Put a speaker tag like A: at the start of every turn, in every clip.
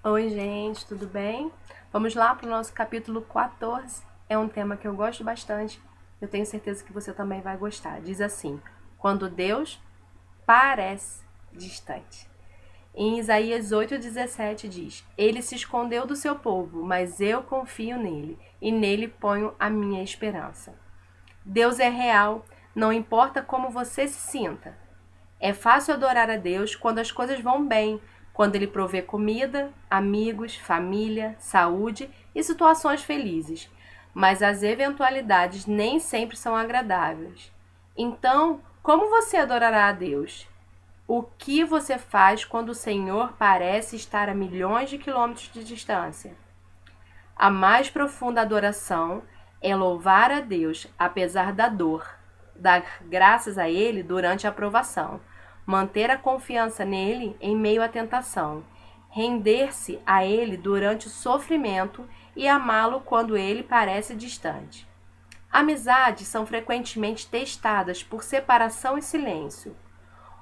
A: Oi, gente, tudo bem? Vamos lá para o nosso capítulo 14. É um tema que eu gosto bastante. Eu tenho certeza que você também vai gostar. Diz assim: quando Deus parece distante. Em Isaías 8,17 diz: Ele se escondeu do seu povo, mas eu confio nele, e nele ponho a minha esperança. Deus é real, não importa como você se sinta. É fácil adorar a Deus quando as coisas vão bem, quando Ele provê comida, amigos, família, saúde e situações felizes. Mas as eventualidades nem sempre são agradáveis. Então, como você adorará a Deus? O que você faz quando o Senhor parece estar a milhões de quilômetros de distância? A mais profunda adoração é louvar a Deus apesar da dor, dar graças a Ele durante a provação, manter a confiança nele em meio à tentação, render-se a Ele durante o sofrimento e amá-lo quando ele parece distante. Amizades são frequentemente testadas por separação e silêncio.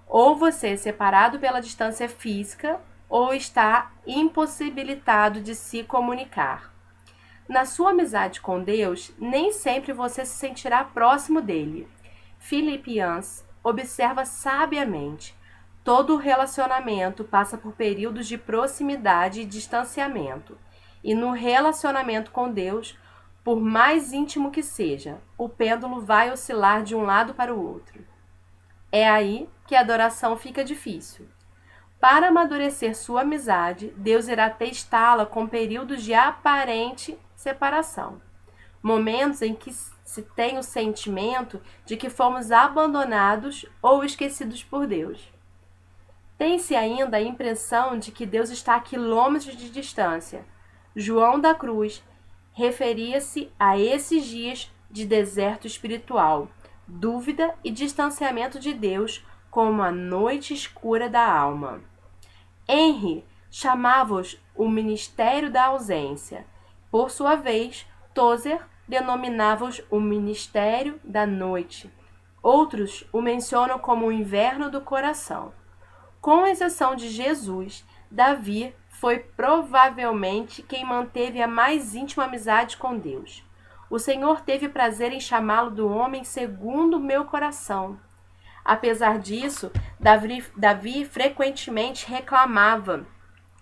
A: Ou você é separado pela distância física, ou está impossibilitado de se comunicar. Na sua amizade com Deus, nem sempre você se sentirá próximo dele. Philip Yancey observa sabiamente: todo relacionamento passa por períodos de proximidade e distanciamento. E no relacionamento com Deus, por mais íntimo que seja, o pêndulo vai oscilar de um lado para o outro. É aí que a adoração fica difícil. Para amadurecer sua amizade, Deus irá testá-la com períodos de aparente separação. Momentos em que se tem o sentimento de que fomos abandonados ou esquecidos por Deus. Tem-se ainda a impressão de que Deus está a quilômetros de distância. João da Cruz referia-se a esses dias de deserto espiritual, dúvida e distanciamento de Deus como a noite escura da alma. Henry chamava-os o ministério da ausência. Por sua vez, Tozer denominava-os o ministério da noite. Outros o mencionam como o inverno do coração. Com exceção de Jesus, Davi foi provavelmente quem manteve a mais íntima amizade com Deus. O Senhor teve prazer em chamá-lo do homem segundo o meu coração. Apesar disso, Davi frequentemente reclamava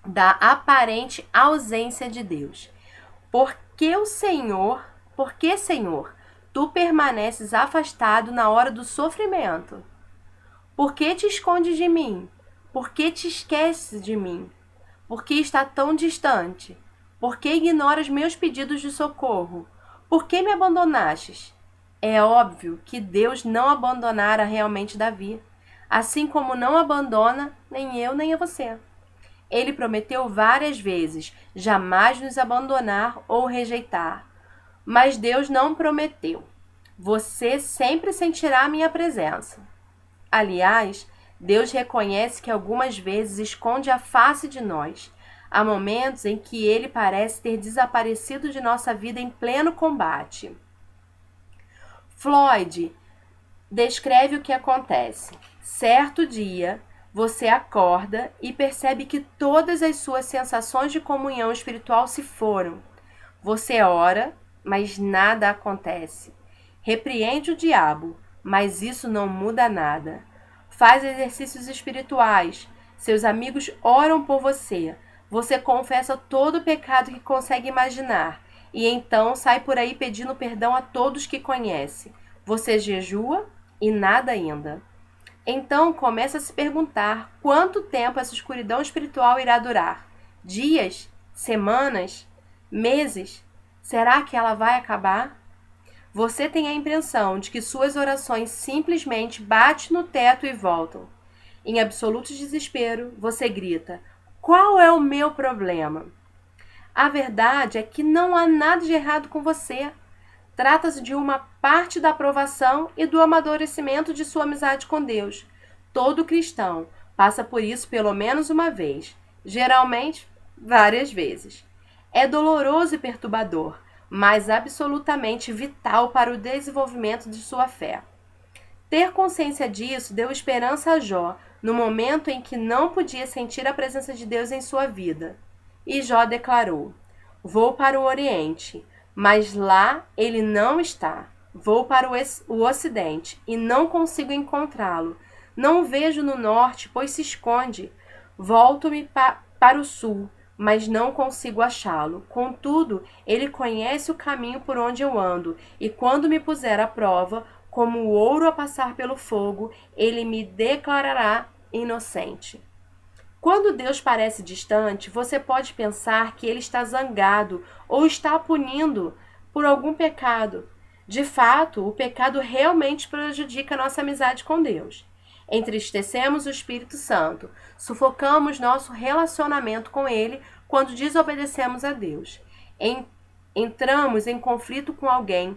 A: da aparente ausência de Deus. Por que, Senhor, tu permaneces afastado na hora do sofrimento? Por que te escondes de mim? Por que te esqueces de mim? Por que está tão distante? Por que ignoras meus pedidos de socorro? Por que me abandonastes? É óbvio que Deus não abandonara realmente Davi, assim como não abandona nem eu nem a você. Ele prometeu várias vezes jamais nos abandonar ou rejeitar, mas Deus não prometeu. Você sempre sentirá a minha presença. Aliás, Deus reconhece que algumas vezes esconde a face de nós. Há momentos em que ele parece ter desaparecido de nossa vida em pleno combate. Floyd descreve o que acontece. Certo dia, você acorda e percebe que todas as suas sensações de comunhão espiritual se foram. Você ora, mas nada acontece. Repreende o diabo, mas isso não muda nada. Faz exercícios espirituais. Seus amigos oram por você. Você confessa todo o pecado que consegue imaginar. E então sai por aí pedindo perdão a todos que conhece. Você jejua e nada ainda. Então começa a se perguntar quanto tempo essa escuridão espiritual irá durar. Dias? Semanas? Meses? Será que ela vai acabar? Você tem a impressão de que suas orações simplesmente batem no teto e voltam. Em absoluto desespero, você grita: qual é o meu problema? A verdade é que não há nada de errado com você. Trata-se de uma parte da aprovação e do amadurecimento de sua amizade com Deus. Todo cristão passa por isso pelo menos uma vez, geralmente várias vezes. É doloroso e perturbador, mas absolutamente vital para o desenvolvimento de sua fé. Ter consciência disso deu esperança a Jó, no momento em que não podia sentir a presença de Deus em sua vida. E Jó declarou: Vou para o Oriente, mas lá ele não está. Vou para o Ocidente e não consigo encontrá-lo. Não o vejo no norte, pois se esconde. Volto-me para o sul, mas não consigo achá-lo. Contudo, ele conhece o caminho por onde eu ando, e quando me puser à prova, como o ouro a passar pelo fogo, ele me declarará inocente. Quando Deus parece distante, você pode pensar que ele está zangado ou está punindo por algum pecado. De fato, o pecado realmente prejudica nossa amizade com Deus. Entristecemos o Espírito Santo, sufocamos nosso relacionamento com ele quando desobedecemos a Deus. Entramos em conflito com alguém,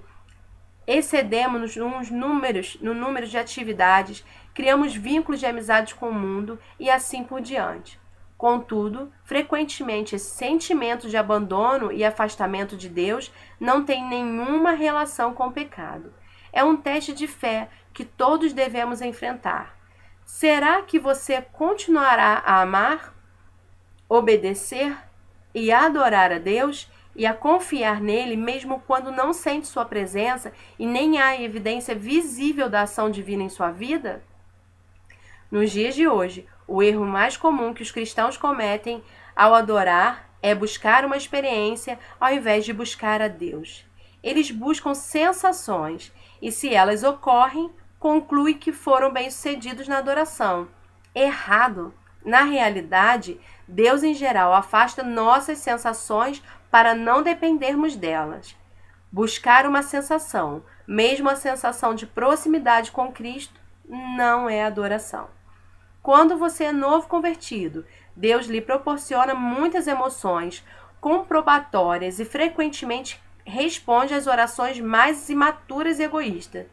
A: excedemos no número de atividades, criamos vínculos de amizade com o mundo e assim por diante. Contudo, frequentemente esse sentimento de abandono e afastamento de Deus não tem nenhuma relação com o pecado. É um teste de fé que todos devemos enfrentar. Será que você continuará a amar, obedecer e adorar a Deus e a confiar nele mesmo quando não sente sua presença e nem há evidência visível da ação divina em sua vida? Nos dias de hoje, o erro mais comum que os cristãos cometem ao adorar é buscar uma experiência ao invés de buscar a Deus. Eles buscam sensações e, se elas ocorrem, conclui que foram bem-sucedidos na adoração. Errado! Na realidade, Deus em geral afasta nossas sensações para não dependermos delas. Buscar uma sensação, mesmo a sensação de proximidade com Cristo, não é adoração. Quando você é novo convertido, Deus lhe proporciona muitas emoções comprobatórias e frequentemente responde às orações mais imaturas e egoístas.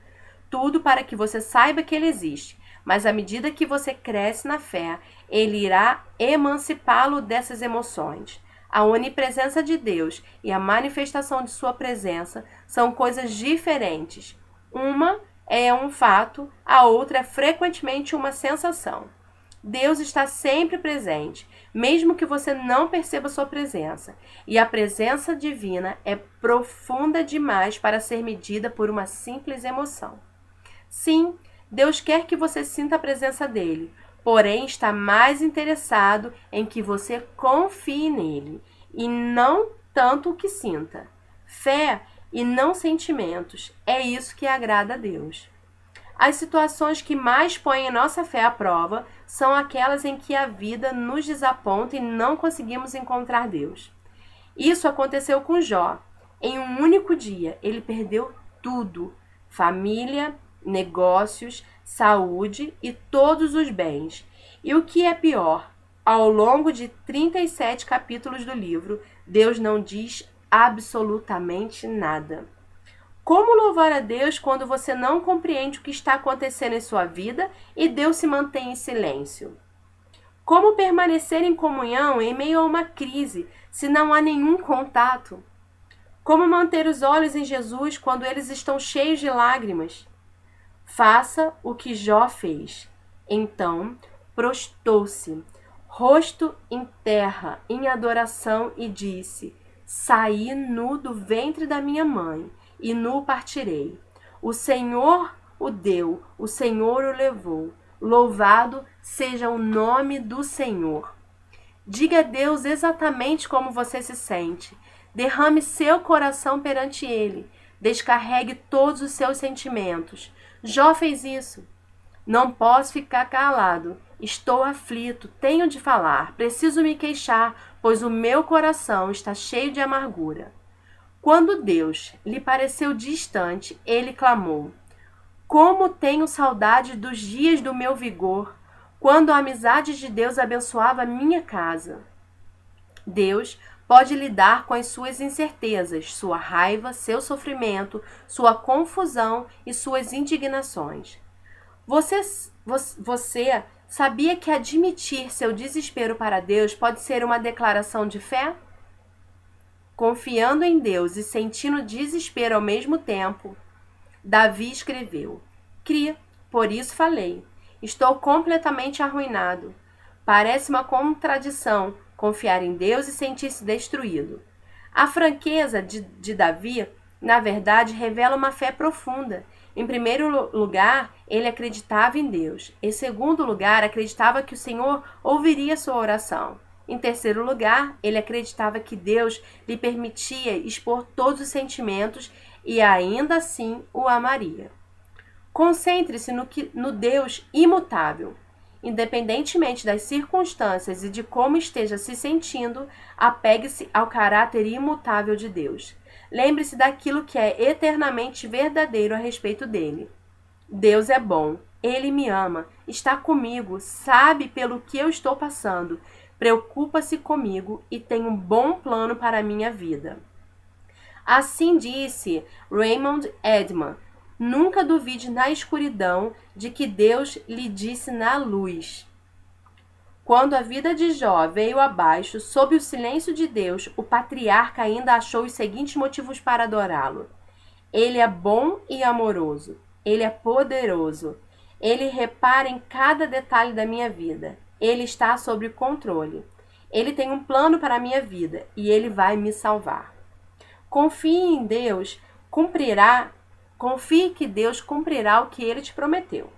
A: Tudo para que você saiba que ele existe, mas à medida que você cresce na fé, ele irá emancipá-lo dessas emoções. A onipresença de Deus e a manifestação de sua presença são coisas diferentes. Uma é um fato, a outra é frequentemente uma sensação. Deus está sempre presente, mesmo que você não perceba sua presença. E a presença divina é profunda demais para ser medida por uma simples emoção. Sim, Deus quer que você sinta a presença dele, porém está mais interessado em que você confie nele, e não tanto o que sinta. Fé e não sentimentos, é isso que agrada a Deus. As situações que mais põem nossa fé à prova são aquelas em que a vida nos desaponta e não conseguimos encontrar Deus. Isso aconteceu com Jó. Em um único dia, ele perdeu tudo: família, negócios, saúde e todos os bens. E o que é pior, ao longo de 37 capítulos do livro, Deus não diz absolutamente nada. Como louvar a Deus quando você não compreende o que está acontecendo em sua vida e Deus se mantém em silêncio? Como permanecer em comunhão em meio a uma crise se não há nenhum contato? Como manter os olhos em Jesus quando eles estão cheios de lágrimas? Faça o que Jó fez. Então, prostou-se, rosto em terra, em adoração, e disse: Saí nu do ventre da minha mãe, e nu partirei. O Senhor o deu, o Senhor o levou. Louvado seja o nome do Senhor. Diga a Deus exatamente como você se sente. Derrame seu coração perante Ele. Descarregue todos os seus sentimentos. Jó fez isso. Não posso ficar calado. Estou aflito, tenho de falar, preciso me queixar, pois o meu coração está cheio de amargura. Quando Deus lhe pareceu distante, ele clamou: Como tenho saudade dos dias do meu vigor, quando a amizade de Deus abençoava minha casa. Deus pode lidar com as suas incertezas, sua raiva, seu sofrimento, sua confusão e suas indignações. Você sabia que admitir seu desespero para Deus pode ser uma declaração de fé? Confiando em Deus e sentindo desespero ao mesmo tempo, Davi escreveu: Cri, por isso falei. Estou completamente arruinado. Parece uma contradição confiar em Deus e sentir-se destruído. A franqueza de Davi, na verdade, revela uma fé profunda. Em primeiro lugar, ele acreditava em Deus. Em segundo lugar, acreditava que o Senhor ouviria sua oração. Em terceiro lugar, ele acreditava que Deus lhe permitia expor todos os sentimentos e ainda assim o amaria. Concentre-se no Deus imutável. Independentemente das circunstâncias e de como esteja se sentindo, apegue-se ao caráter imutável de Deus. Lembre-se daquilo que é eternamente verdadeiro a respeito dele. Deus é bom, ele me ama, está comigo, sabe pelo que eu estou passando, preocupa-se comigo e tem um bom plano para a minha vida. Assim disse Raymond Edman: nunca duvide na escuridão de que Deus lhe disse na luz. Quando a vida de Jó veio abaixo, sob o silêncio de Deus, o patriarca ainda achou os seguintes motivos para adorá-lo. Ele é bom e amoroso. Ele é poderoso. Ele repara em cada detalhe da minha vida. Ele está sob controle. Ele tem um plano para a minha vida e ele vai me salvar. Confie em Deus, confie que Deus cumprirá o que ele te prometeu.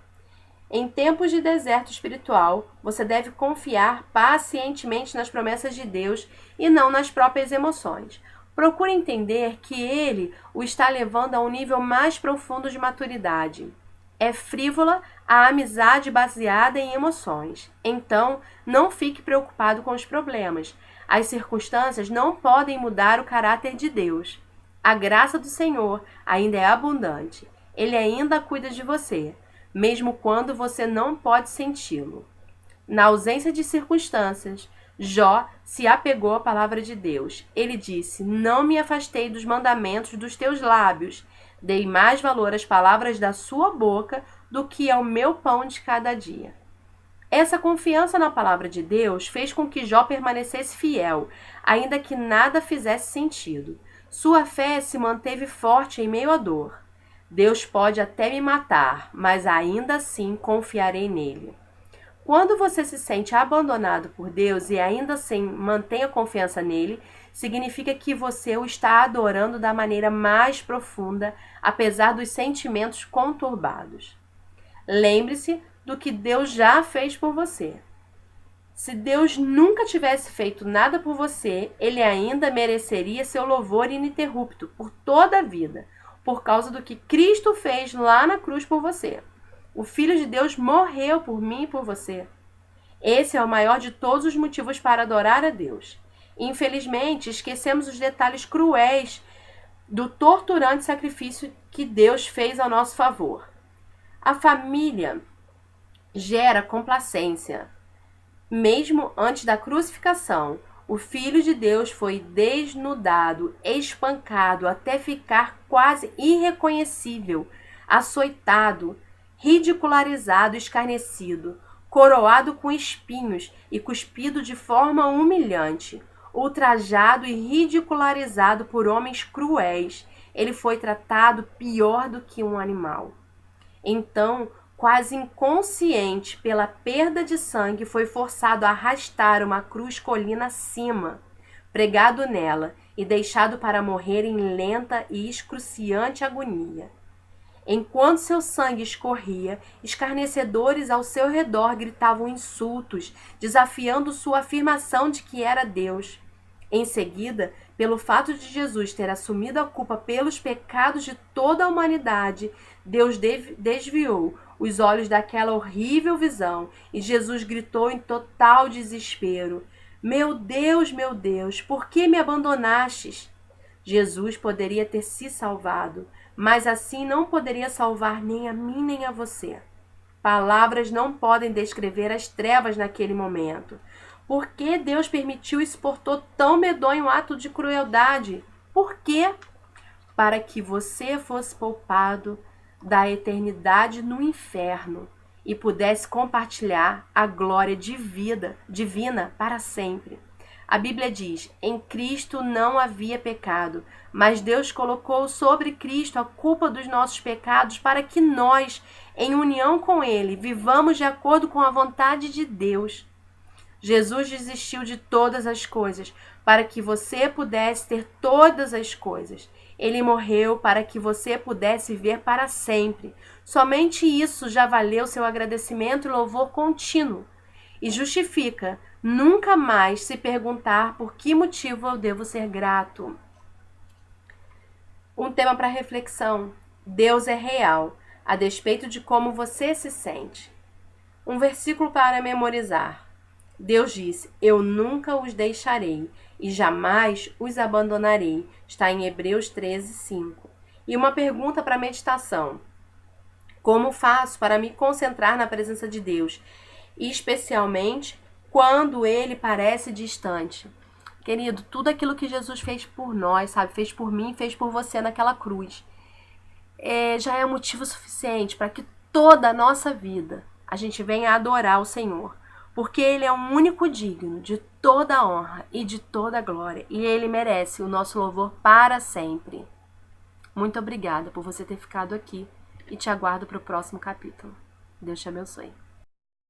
A: Em tempos de deserto espiritual, você deve confiar pacientemente nas promessas de Deus e não nas próprias emoções. Procure entender que Ele o está levando a um nível mais profundo de maturidade. É frívola a amizade baseada em emoções. Então, não fique preocupado com os problemas. As circunstâncias não podem mudar o caráter de Deus. A graça do Senhor ainda é abundante. Ele ainda cuida de você, mesmo quando você não pode senti-lo. Na ausência de circunstâncias, Jó se apegou à palavra de Deus. Ele disse: não me afastei dos mandamentos dos teus lábios. Dei mais valor às palavras da sua boca do que ao meu pão de cada dia. Essa confiança na palavra de Deus fez com que Jó permanecesse fiel, ainda que nada fizesse sentido. Sua fé se manteve forte em meio à dor. Deus pode até me matar, mas ainda assim confiarei nele. Quando você se sente abandonado por Deus e ainda assim mantém a confiança nele, significa que você o está adorando da maneira mais profunda, apesar dos sentimentos conturbados. Lembre-se do que Deus já fez por você. Se Deus nunca tivesse feito nada por você, ele ainda mereceria seu louvor ininterrupto por toda a vida, por causa do que Cristo fez lá na cruz por você. O Filho de Deus morreu por mim e por você. Esse é o maior de todos os motivos para adorar a Deus. Infelizmente, esquecemos os detalhes cruéis do torturante sacrifício que Deus fez ao nosso favor. A família gera complacência. Mesmo antes da crucificação, o Filho de Deus foi desnudado, espancado até ficar quase irreconhecível, açoitado, ridicularizado, escarnecido, coroado com espinhos e cuspido de forma humilhante, ultrajado e ridicularizado por homens cruéis. Ele foi tratado pior do que um animal. Então, quase inconsciente pela perda de sangue, foi forçado a arrastar uma cruz colina acima, pregado nela e deixado para morrer em lenta e excruciante agonia. Enquanto seu sangue escorria, escarnecedores ao seu redor gritavam insultos, desafiando sua afirmação de que era Deus. Em seguida, pelo fato de Jesus ter assumido a culpa pelos pecados de toda a humanidade, Deus desviou os olhos daquela horrível visão e Jesus gritou em total desespero: meu Deus, por que me abandonastes? Jesus poderia ter se salvado, mas assim não poderia salvar nem a mim nem a você. Palavras não podem descrever as trevas naquele momento. Por que Deus permitiu e suportou tão medonho ato de crueldade? Por quê? Para que você fosse poupado da eternidade no inferno e pudesse compartilhar a glória divina para sempre. A Bíblia diz: em Cristo não havia pecado, mas Deus colocou sobre Cristo a culpa dos nossos pecados para que nós, em união com Ele, vivamos de acordo com a vontade de Deus. Jesus desistiu de todas as coisas para que você pudesse ter todas as coisas. Ele morreu para que você pudesse viver para sempre. Somente isso já valeu seu agradecimento e louvor contínuo. E justifica nunca mais se perguntar por que motivo eu devo ser grato. Um tema para reflexão. Deus é real, a despeito de como você se sente. Um versículo para memorizar. Deus disse, eu nunca os deixarei e jamais os abandonarei. Está em Hebreus 13:5. E uma pergunta para meditação. Como faço para me concentrar na presença de Deus? Especialmente quando Ele parece distante. Querido, tudo aquilo que Jesus fez por nós, sabe? Fez por mim, fez por você naquela cruz. Já é motivo suficiente para que toda a nossa vida a gente venha adorar o Senhor. Porque Ele é o único digno de toda a honra e de toda a glória. E Ele merece o nosso louvor para sempre. Muito obrigada por você ter ficado aqui e te aguardo para o próximo capítulo. Deus te abençoe.